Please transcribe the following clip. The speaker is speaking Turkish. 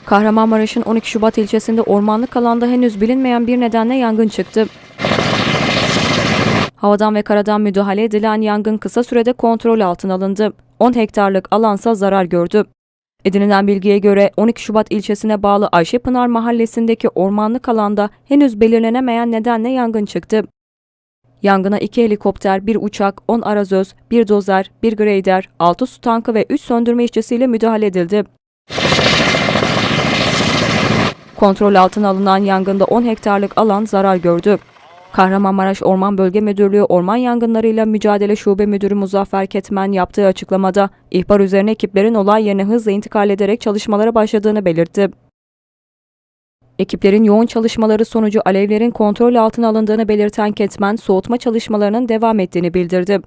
Kahramanmaraş'ın 12 Şubat ilçesinde ormanlık alanda henüz bilinmeyen bir nedenle yangın çıktı. Havadan ve karadan müdahale edilen yangın kısa sürede kontrol altına alındı. 10 hektarlık alansa zarar gördü. Edinilen bilgiye göre 12 Şubat ilçesine bağlı Ayşepınar mahallesindeki ormanlık alanda henüz belirlenemeyen nedenle yangın çıktı. Yangına 2 helikopter, 1 uçak, 10 arazöz, 1 dozer, 1 greyder, 6 su tankı ve 3 söndürme işçisiyle müdahale edildi. Kontrol altına alınan yangında 10 hektarlık alan zarar gördü. Kahramanmaraş Orman Bölge Müdürlüğü Orman Yangınlarıyla Mücadele Şube Müdürü Muzaffer Ketmen yaptığı açıklamada ihbar üzerine ekiplerin olay yerine hızla intikal ederek çalışmalara başladığını belirtti. Ekiplerin yoğun çalışmaları sonucu alevlerin kontrol altına alındığını belirten Ketmen, soğutma çalışmalarının devam ettiğini bildirdi.